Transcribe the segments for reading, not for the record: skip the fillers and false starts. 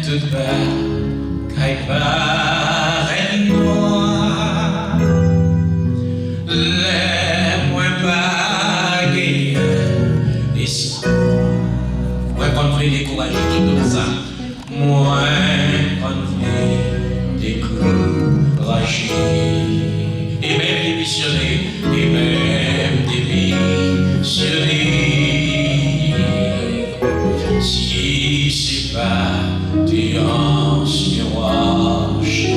tout bas, caille paraît noir. Les moins pas gagner l'espoir. Moins qu'on fait décourager tout ça. Moins qu'on fait décourager. Et même démissionner, et même démissionner. Si c'est pas des anciens roches,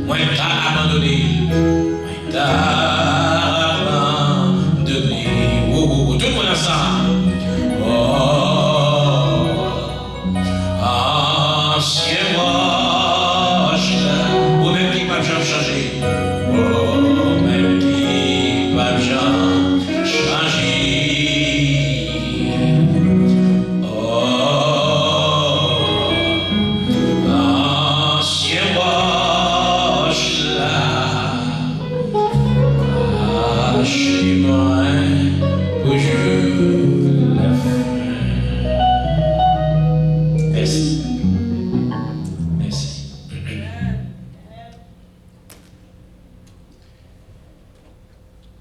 moi t'as abandonné, moi t'as abandonné. Oh, oh, oh, tout le monde ensemble. Oh, anciens roches, ou même qui pas jamais changé. Oh, même qui pas jamais changé.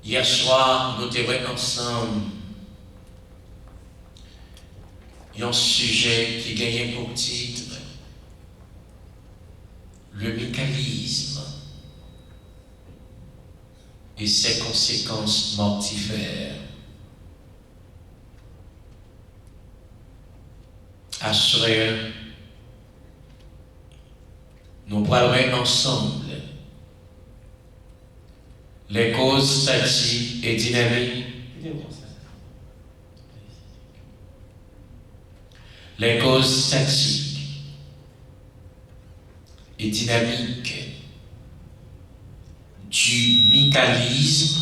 Hier soir, nous étions ensemble. Il y a un sujet qui gagnait pour titre le mécanisme et ses conséquences mortifères. Assuré, nous parlerons ensemble les causes statiques et dynamiques, les causes statiques et dynamiques du mécanisme,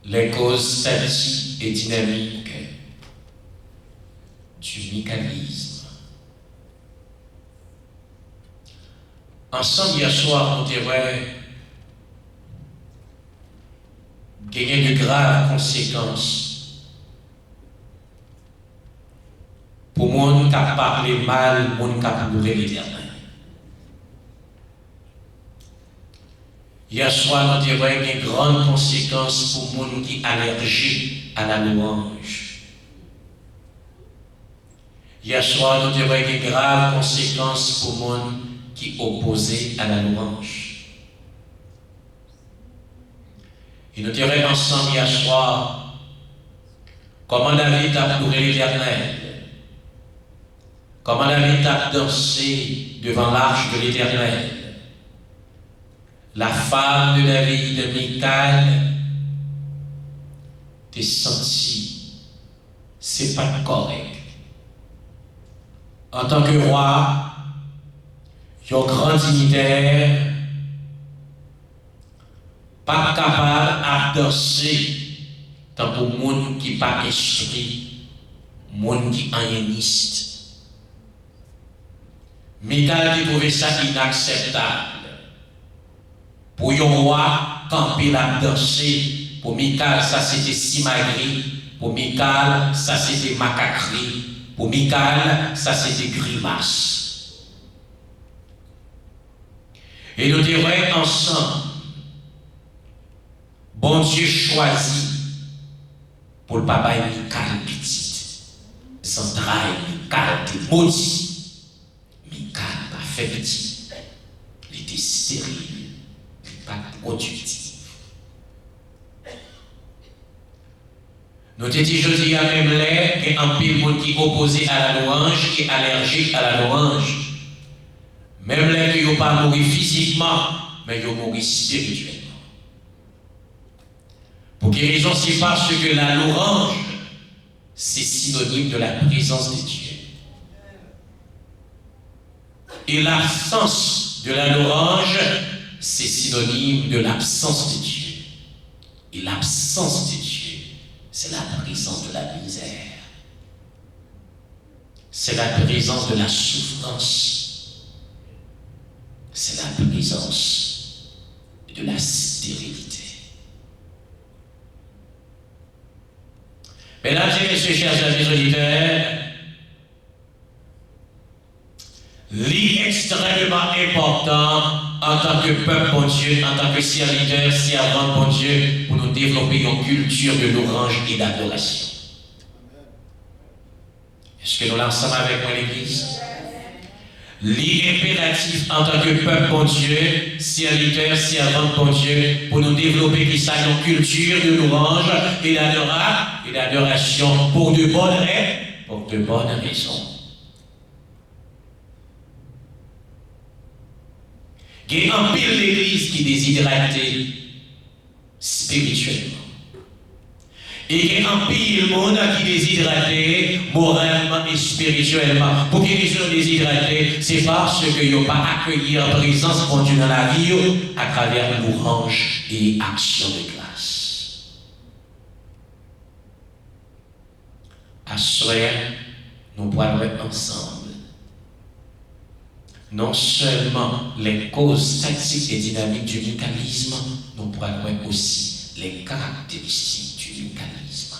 les causes statiques et dynamiques du mécanisme. Ensemble, hier soir, nous devons gagner de graves conséquences. Pour moi, nous avons parlé mal, nous avons prouvé l'Éternel. Hier soir, nous devons gagner de grandes conséquences pour moi qui sont allergiques à la louange. Hier soir, nous devons gagner de graves conséquences pour moi qui opposé à la louange. Et nous dirons ensemble hier soir comment David a adoré l'Éternel, comment David a dansé devant l'arche de l'Éternel. La femme de David, Michal, t'es senti, c'est pas correct. En tant que roi, un grand dignitaire, pas capable à danser tant pour monde qui pas esprit, monde qui anéniste. Michal qui trouvait ça inacceptable. Pour un roi, camper la danser, pour Michal, ça c'était simagrée, pour Michal, ça c'était macaquerie, pour Michal, ça c'était grimace. Et nous dirons ensemble, bon Dieu choisit pour le papa et Michal petit. Sans draille, Michal était maudit. Michal pas fait petit. Il était stérile. Il n'était pas productif. Nous te disons, je dis à même l'air, qu'il y a un pile qui est opposé à la louange, qui est allergique à la louange. Même les qui n'ont pas mouru physiquement, mais ils ont mouru spirituellement. Pour quelle raison? C'est parce que la louange, c'est synonyme de la présence de Dieu. Et l'absence de la louange, c'est synonyme de l'absence de Dieu. Et l'absence de Dieu, c'est la présence de la misère. C'est la présence de la souffrance. C'est la présence de la stérilité. Mesdames et messieurs, messieurs, chers amis auditeurs, c'est extrêmement important en tant que peuple bon Dieu, en tant que serviteur, servant bon Dieu, pour nous développer une culture de louange et d'adoration. Est-ce que nous l'ensemble avec moi l'église? L'impératif en tant que peuple bon Dieu, serviteur, servant bon Dieu, pour nous développer qui ça une culture de louange et d'adoration pour de bonnes raisons. Il y a un pile d'église qui est déshydratée spirituellement. Et il y a un pile monde qui est déshydraté moralement et spirituellement. Pour qu'ils soient déshydratés, c'est parce qu'ils n'ont pas accueilli la présence de Dieu dans la vie à travers l'orange et action de grâce. À ce moment, nous pourrons être ensemble. Non seulement les causes tactiques et dynamiques du mécanisme, nous pourrons voir aussi les caractéristiques du mécanisme.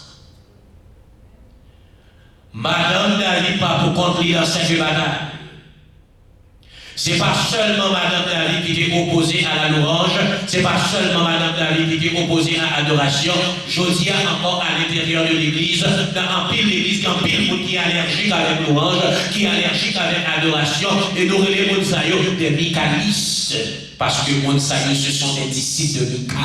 Madame n'arrive pas pour conclure dans cette bataille. C'est pas seulement Madame David qui est opposée à la louange, c'est pas seulement Madame David qui est opposée à l'adoration. Je dis encore à l'intérieur de l'église, dans un pile l'église, il y a un pile monde qui est allergique avec louange, qui est allergique avec adoration, et nous relèvons des micalistes, parce que les ce sont des disciples de Michal.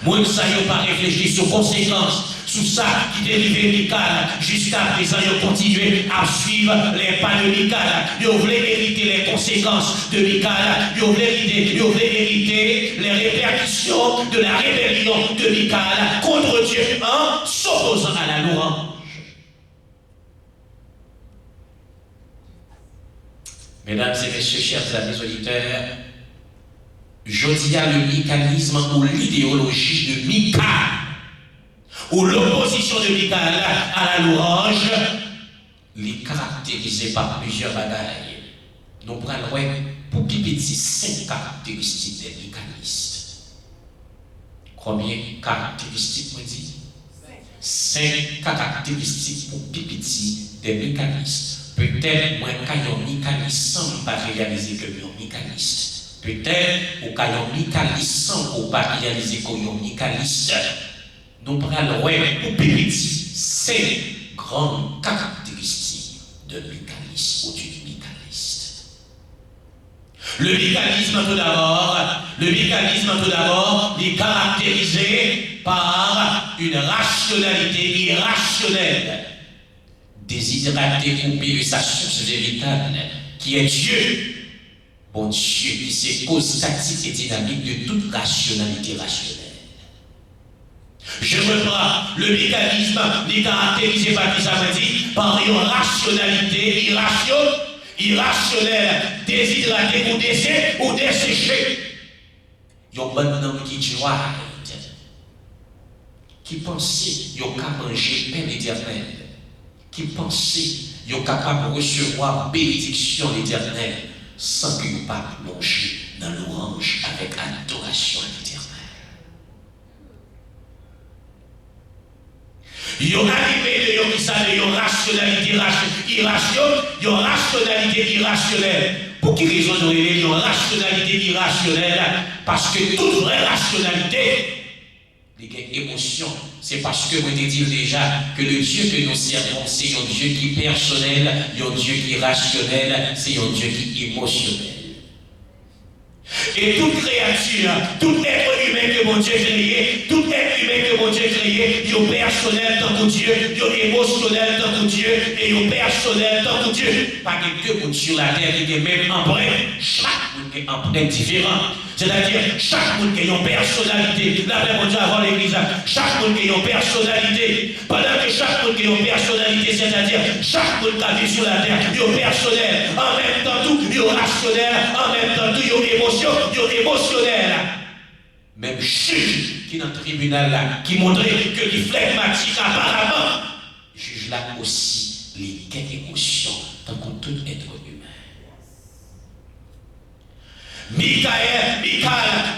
Moi, ça n'a pas réfléchi sur conséquences, sur ça qui dérivait Michal. Jusqu'à présent, ils ont continué à suivre les pas de Michal. Ils voulaient hériter les conséquences de Michal. Ils voulaient hériter les répercussions de la rébellion de Michal contre Dieu en s'opposant à la louange. Mesdames et messieurs, chers amis auditeurs, je dis à le mécanisme ou l'idéologie de Michal, ou l'opposition de Michal à la louange, les caractérisés par plusieurs bagailles. Nous prenons pour petit 5 caractéristiques des mécanistes. Combien de caractéristiques on dit? 5 caractéristiques pour petit des mécanistes. Peut-être moins qu'un mécaniste sans pas réaliser que un mécaniste. Peut-être au cas d'un mécaniste sans pas réaliser que un mécaniste. Nous prenons pour petit 5 grandes caractéristiques de mécanisme ou du mécaniste. Le mécanisme tout d'abord est caractérisé par une rationalité irrationnelle, déshydratée, coupée de sa source véritable, qui est Dieu. Bon Dieu, qui c'est cause tactique et dynamique de toute rationalité rationnelle. Je reprends, le mécanisme est caractérisé par qui ça veut dire par une rationalité irrationnelle, déshydratée ou desséchée. Il y a un bon homme qui joie, qui pensait qu'il y a manger pain éternel, qui pensait qu'il est capable de recevoir bénédiction éternelle sans qu'il ne pas plonger dans l'orange avec adoration à l'éternel. Ils ont arrivé de une rationalité irrationnelle. Pour quelle raison nous avons une rationalité irrationnelle? Parce que toute vraie rationalité, les émotions, c'est parce que vous avez dit déjà que le Dieu que nous servons, c'est un Dieu qui est personnel, un Dieu qui est rationnel, c'est un Dieu qui est émotionnel. Et toute créature, tout être humain que mon Dieu a créé, tout être humain que mon Dieu a créé, il est personnel dans mon Dieu, il est émotionnel dans mon Dieu, et il est personnel dans mon Dieu. Pas que deux mondes sur la terre qui est même empreinte, chaque monde est empreinte différente. C'est-à-dire, chaque monde qui a une personnalité, là, mon Dieu, avant l'église, chaque monde qui a une personnalité, pendant que chaque monde qui a une personnalité, c'est-à-dire, chaque monde qui a vu sur la terre, il est personnel, en même temps tout, il est rationnel, en même temps tout, il est émotionnel. Même juge qui est dans le tribunal là, qui montrait que les flegmatiques apparemment, juge là aussi les émotions, tant que tout être humain. Michal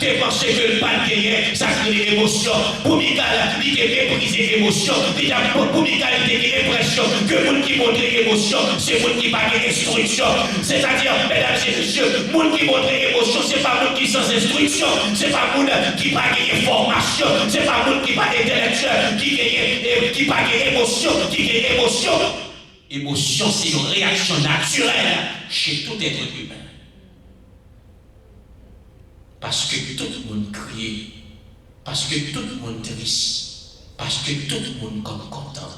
tu pensé que le pas gagné, ça crée des émotions. Pour Michael, il était méprisé émotion. Pour Michael, il était l'impression que le monde qui montre émotion, c'est le monde qui n'a pas d'instruction. C'est-à-dire, mesdames et messieurs, le monde qui montre émotion, c'est pas le monde qui sans instruction, c'est pas le monde qui n'a pas de formation, c'est pas le monde qui n'a pas d'intellectuel, qui n'a pas d'émotion, qui a émotion. Émotion, c'est une réaction naturelle chez tout être humain. Parce que tout le monde crie, parce que tout le monde triste, parce que tout le monde est content,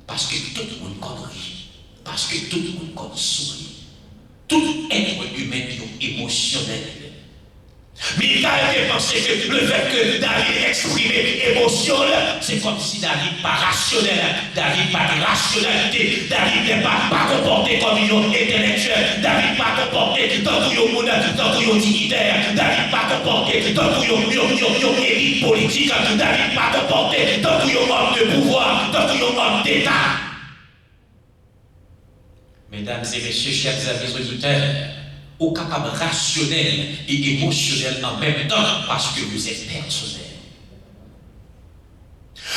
parce que tout le monde rit, parce que tout le monde sourit. Tout être humain est émotionnel. Michael a pensé que le fait que David exprimait émotion, c'est comme si David pas rationnel, David pas de rationalité, David n'est pas comporté comme un intellectuel, David pas comporté tant que un dignitaire, David pas comporté tant que un élite politique, David pas comporté tant que un homme de pouvoir, tant que un homme d'État. Mesdames et messieurs, chers amis auditeurs, au capable rationnel et émotionnel en même temps parce que vous êtes personnel.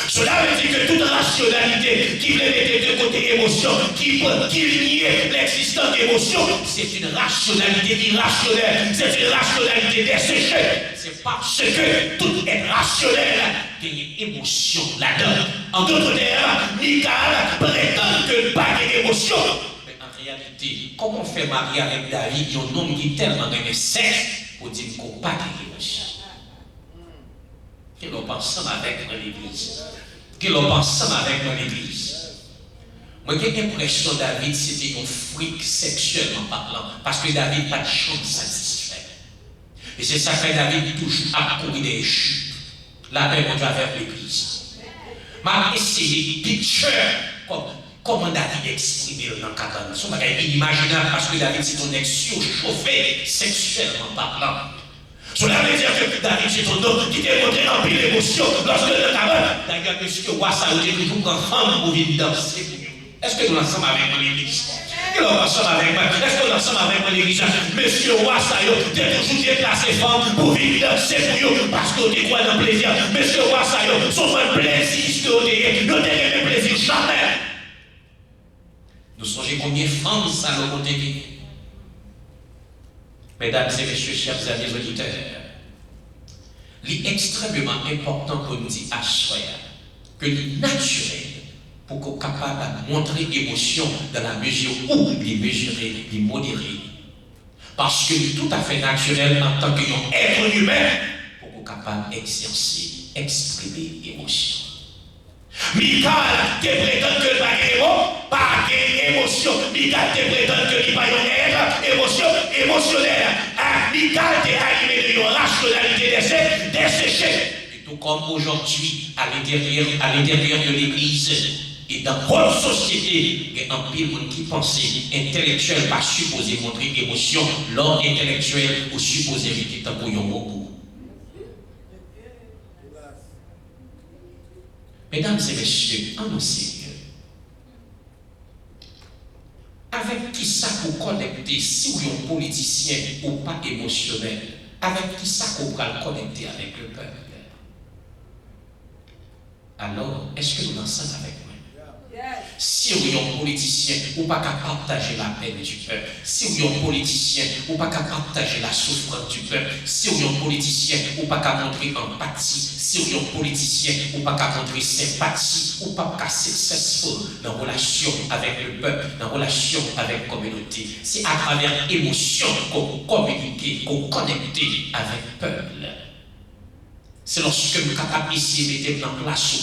Cela veut dire que toute rationalité qui voulait mettre de côté émotion, qui niait l'existence d'émotion, c'est une rationalité irrationnelle, c'est une rationalité desséchée. C'est parce que tout est rationnel qu'il y a une émotion là-dedans. En d'autres termes, Michael prétend que pas d'émotion. Comment fait Marie avec David, un homme qui est tellement de sexe pour dire qu'on n'a pas d'émotion? Qu'il en ensemble avec l'église. Qu'il en ensemble avec l'église. Moi, j'ai l'impression que David, c'était un freak sexuellement parlant. Parce que David n'a pas de chance satisfait. Et c'est ça que David toujours à courir des chutes. La paix, mon Dieu, avec l'église. M'a essayé de picture comment David exprimé dans le cadre. C'est inimaginable parce que David c'est un ex surchauffé sexuellement parlant. Cela veut dire que David c'est un homme qui était montré en pile d'émotion lorsque le cabane, d'ailleurs, monsieur Wassa, vous êtes toujours en femme pour venir danser pour nous. Est-ce que nous ensemble avec mon église? Est-ce que nous ensemble avec mon église? Monsieur Wassa, vous êtes toujours déplacé femme pour venir danser pour nous parce que vous êtes quoi dans le plaisir? Monsieur Wassa, son plaisir, que vous êtes plaisir jamais. Nous songez combien de femmes ça nous ont été. Mesdames et messieurs, chers amis auditeurs, il est extrêmement important qu'on nous dise à soi que le naturel pour qu'on soit capable de montrer l'émotion dans la mesure où il est mesuré, il est modéré. Parce que c'est tout à fait naturel en tant qu'être humain pour qu'on soit capable d'exercer, exprimer l'émotion. Michael te prétend que pas d'émotion. Michael te prétend que il n'y a pas d'émotion émotionnelle. Michael te animé de une rationalité desséchée. Et tout comme aujourd'hui, à l'intérieur de l'église et dans votre société, il y a un pile de monde qui pense intellectuel pas supposé montrer émotion, l'homme intellectuel ou supposé éviter tant pour un beaucoup. Mesdames et messieurs, en nos sérieux, avec qui ça pour connecter, si vous êtes un politicien ou pas émotionnel, avec qui ça qu'on va connecter avec le peuple? Alors, est-ce que nous en sommes avec moi? Si vous êtes un politicien, vous n'êtes pas qu'à partager la peine du peuple. Si vous êtes un politicien, vous n'êtes pas qu'à partager la souffrance du peuple. Si vous êtes un politicien, vous n'êtes pas qu'à montrer empathie. Si vous êtes un politicien, vous n'êtes pas qu'à montrer sympathie. Vous n'êtes pas qu'à successful dans la relation avec le peuple, dans la relation avec la communauté. C'est à travers l'émotion qu'on communique, qu'on connecte avec le peuple. C'est lorsque nous sommes capables ici de mettre en place,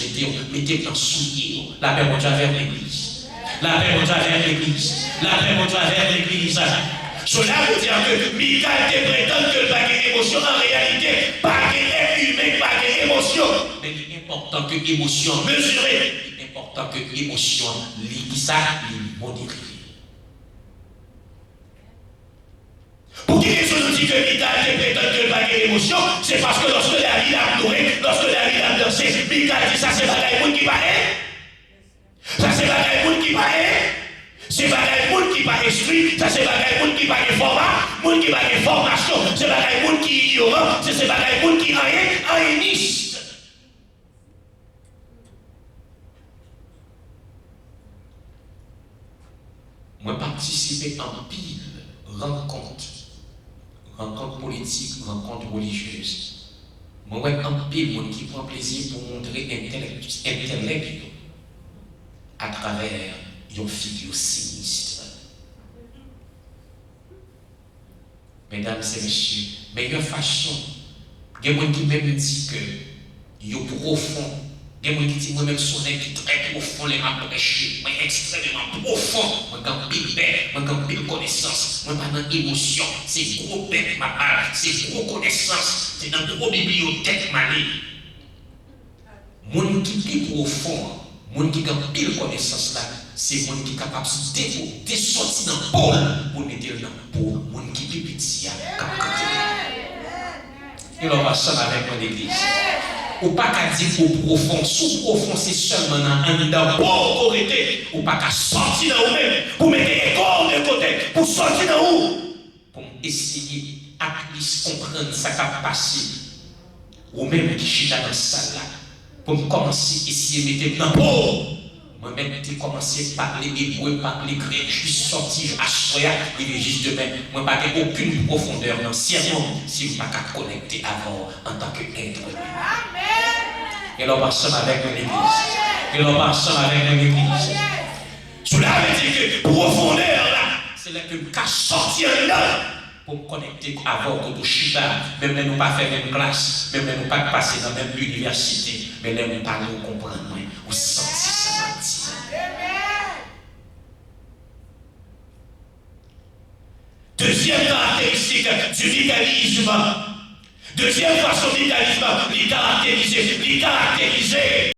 mettre en soulier, la paix mondiale vers l'église. La paix mondiale vers l'église. La paix mondiale vers l'église. Cela veut dire que Michael te prétend que le bagage d'émotion, en réalité, pas de humain, pas d'émotion. Mais il est important que l'émotion mesurée, il est important que l'émotion, modérée. Pour qui les nous dit que Michael prétend que le bagage d'émotion, c'est parce que lorsque David a pleuré, lorsque David a dansé, Michael dit ça c'est bagaille monde qui paraît. Ça c'est bagaille monde qui paraît. C'est bagaille monde qui pas instruit, ça c'est bagaille monde qui pas de format, monde qui pas de formation, c'est bagaille monde qui ignorant, c'est bagaille monde qui rien niche. Moi participer en pile rencontre politique, rencontre religieuse. Moi en pile monde qui prend plaisir pour montrer intellect à travers une figure sinistre. Mesdames et messieurs, meilleure façon, il y a des gens qui même dit que ils sont profonds. Il y a des gens qui disent moi-même sonner qui très profond, les m'a prêché, moi extrêmement profond, moi quand pile bête, moi quand pile connaissance, moi pas dans émotion, c'est gros bête ma part, c'est gros connaissance, c'est dans gros bibliothèque malé. Moun qui plus profond, moun qui a pile connaissance là, c'est moun qui est capable de sortir dans le pôle pour mettre dans le pôle, moun qui plus petit et l'on va ensemble avec mon église. Ou pas qu'à dire au profond, sous profond c'est seulement dans le pôle correcté, ou pas qu'à sortir dans vous-même, pour mettre les corps de côté, pour sortir dans vous, pour essayer à comprendre ce qui a passé, ou même qui chita dans cette salle là. Pour commencer ici et mettre dans le pot. Moi-même, j'ai commencé à parler hébreu, parler grec, je suis sorti à soya, et juste demain, moi, je n'ai pas aucune profondeur dans le serment si je ne suis pas connecté avant en tant qu'être. Et l'on va ensemble avec mon église. Et l'on va ensemble avec mon église. Cela veut dire que profondeur, là, c'est là que je suis sorti en dedans. Pour me connecter avant que nous chita, même si nous pas fait même classe, même si nous pas passé dans la même université, mais là nous parlons, nous comprenons, nous sentons ça. Deuxième caractéristique du vitalisme. Deuxième façon de vitalisme, les caractériser